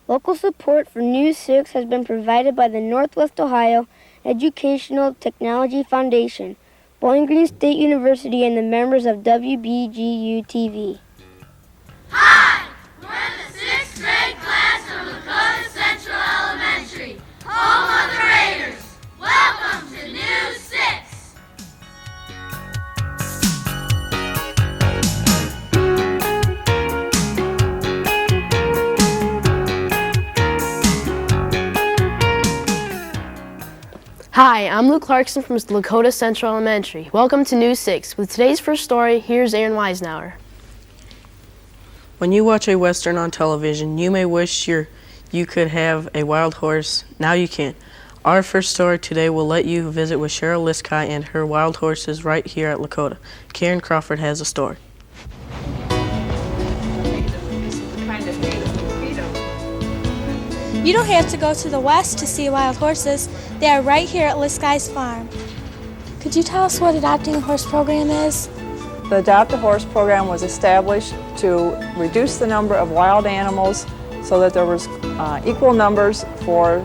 Local support for News 6 has been provided by the Northwest Ohio Educational Technology Foundation, Bowling Green State University, and the members of WBGU-TV. Hi! We're the 6th grade class from Lakota Central Elementary, home of the Raiders. Welcome to News 6! Hi, I'm Luke Clarkson from Lakota Central Elementary. Welcome to News 6. With today's first story, here's Aaron Weisenauer. When you watch a Western on television, you may wish you could have a wild horse. Now you can. Our first story today will let you visit with Cheryl Liskey and her wild horses right here at Lakota. Karen Crawford has a story. You don't have to go to the west to see wild horses. They are right here at Liskey's farm. Could you tell us what adopting a horse program is? The Adopt a Horse program was established to reduce the number of wild animals so that there was equal numbers for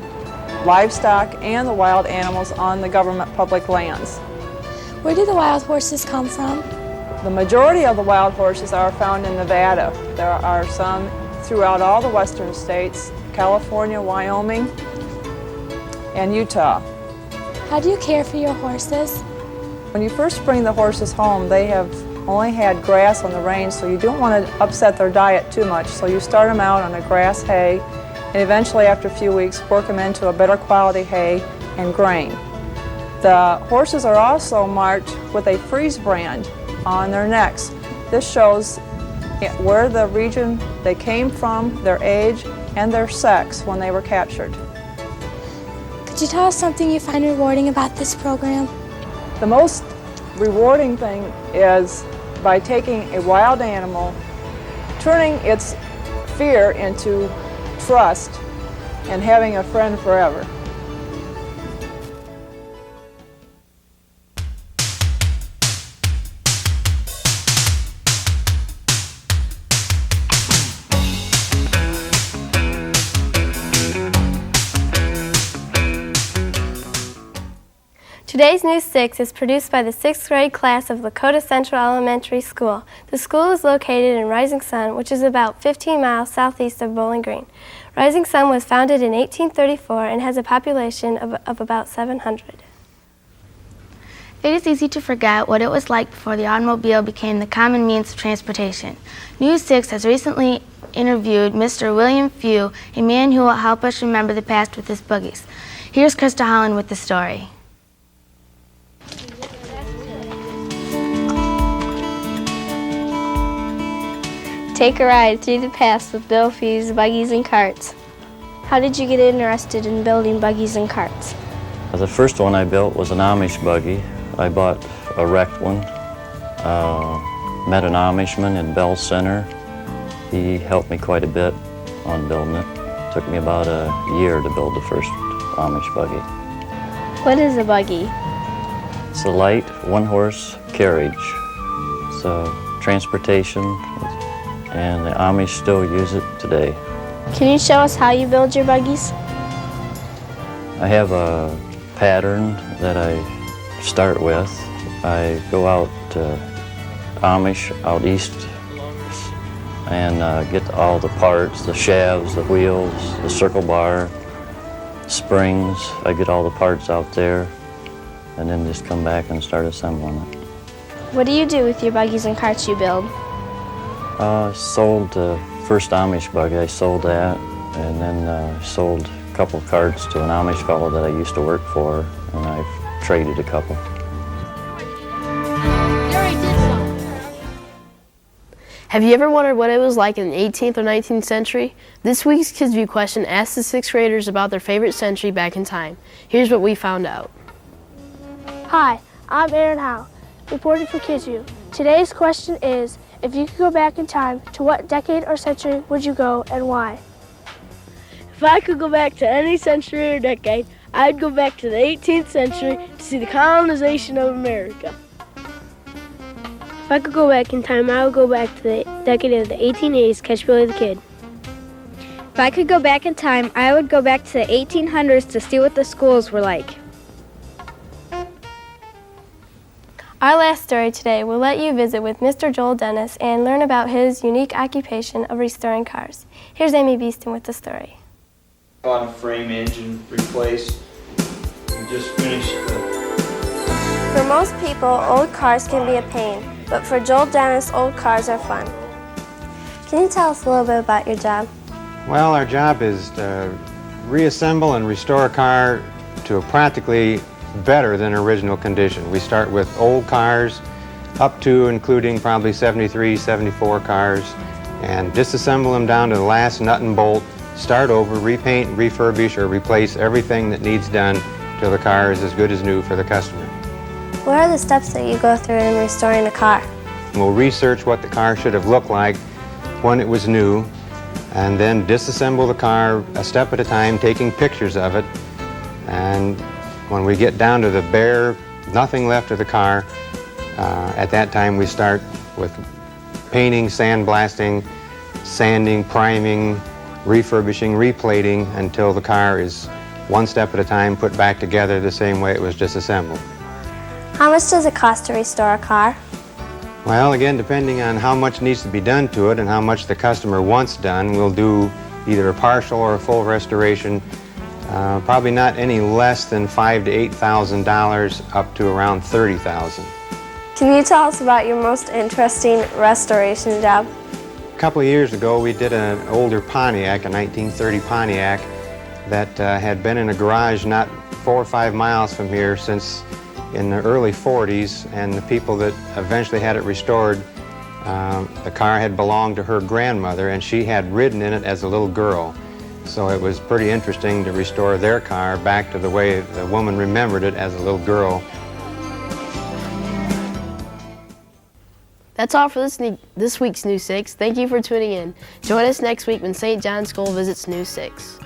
livestock and the wild animals on the government public lands. Where do the wild horses come from? The majority of the wild horses are found in Nevada. There are some throughout all the western states, California, Wyoming, and Utah. How do you care for your horses? When you first bring the horses home, they have only had grass on the range, so you don't want to upset their diet too much. So you start them out on a grass hay, and eventually after a few weeks work them into a better quality hay and grain. The horses are also marked with a freeze brand on their necks. This shows where the region they came from, their age, and their sex when they were captured. Could you tell us something you find rewarding about this program? The most rewarding thing is by taking a wild animal, turning its fear into trust, and having a friend forever. Today's News 6 is produced by the 6th grade class of Lakota Central Elementary School. The school is located in Risingsun, which is about 15 miles southeast of Bowling Green. Risingsun was founded in 1834 and has a population of about 700. It is easy to forget what it was like before the automobile became the common means of transportation. News 6 has recently interviewed Mr. William Few, a man who will help us remember the past with his buggies. Here's Krista Holland with the story. Take a ride through the past with Bill Few's Buggies and Carts. How did you get interested in building buggies and carts? The first one I built was an Amish buggy. I bought a wrecked one. Met an Amishman in Bell Center. He helped me quite a bit on building it. Took me about a year to build the first Amish buggy. What is a buggy? It's a light, one-horse carriage. It's transportation, and the Amish still use it today. Can you show us how you build your buggies? I have a pattern that I start with. I go out Amish out east and get all the parts, the shafts, the wheels, the circle bar, springs. I get all the parts out there and then just come back and start assembling it. What do you do with your buggies and carts you build? Sold the first Amish buggy. I sold that, and then sold a couple of carts to an Amish fellow that I used to work for, and I've traded a couple. Have you ever wondered what it was like in the 18th or 19th century? This week's Kids View question asked the 6th graders about their favorite century back in time. Here's what we found out. Hi, I'm Aaron Howe, reporting for Kids View. Today's question is, if you could go back in time, to what decade or century would you go and why? If I could go back to any century or decade, I'd go back to the 18th century to see the colonization of America. If I could go back in time, I would go back to the decade of the 1880s, catch Billy the Kid. If I could go back in time, I would go back to the 1800s to see what the schools were like. Our last story today will let you visit with Mr. Joel Dennis and learn about his unique occupation of restoring cars. Here's Amy Beeston with the story. On a frame engine replaced. We just finished the... For most people, old cars can be a pain, but for Joel Dennis, old cars are fun. Can you tell us a little bit about your job? Well, our job is to reassemble and restore a car to a practically better than original condition. We start with old cars up to including probably 73, 74 cars and disassemble them down to the last nut and bolt, start over, repaint, refurbish, or replace everything that needs done till the car is as good as new for the customer. What are the steps that you go through in restoring a car? We'll research what the car should have looked like when it was new and then disassemble the car a step at a time, taking pictures of it. And when we get down to the bare, nothing left of the car, at that time we start with painting, sandblasting, sanding, priming, refurbishing, replating until the car is one step at a time put back together the same way it was disassembled. How much does it cost to restore a car? Well, again, depending on how much needs to be done to it and how much the customer wants done, we'll do either a partial or a full restoration. Probably not any less than $5,000 to $8,000 up to around $30,000. Can you tell us about your most interesting restoration job? A couple of years ago, we did an older Pontiac, a 1930 Pontiac, that had been in a garage not 4 or 5 miles from here since in the early 40s, and the people that eventually had it restored, the car had belonged to her grandmother, and she had ridden in it as a little girl. So it was pretty interesting to restore their car back to the way the woman remembered it as a little girl. That's all for this week's News 6. Thank you for tuning in. Join us next week when St. John's School visits News 6.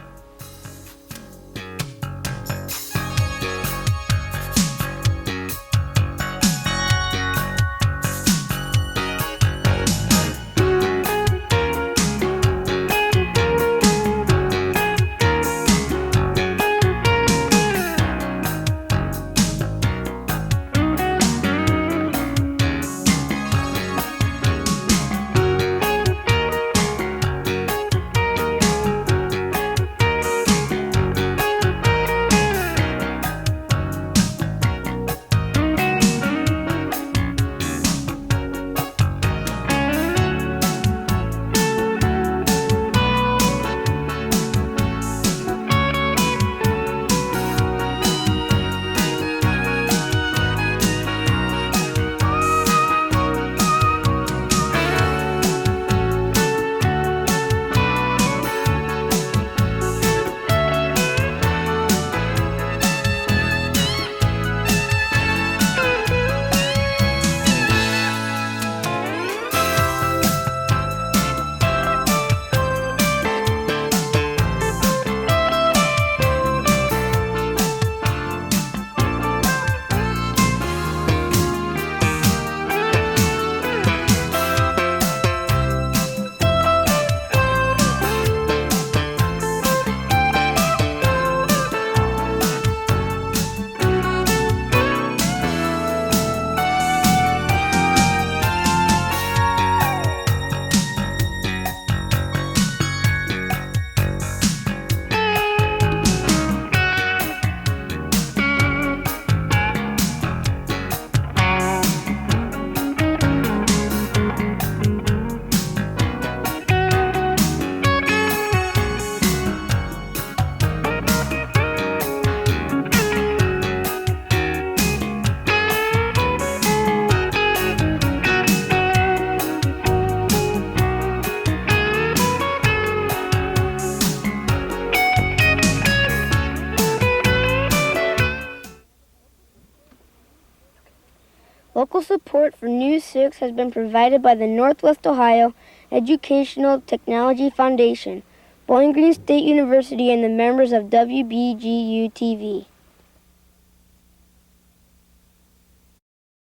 Local support for News 6 has been provided by the Northwest Ohio Educational Technology Foundation, Bowling Green State University, and the members of WBGU-TV.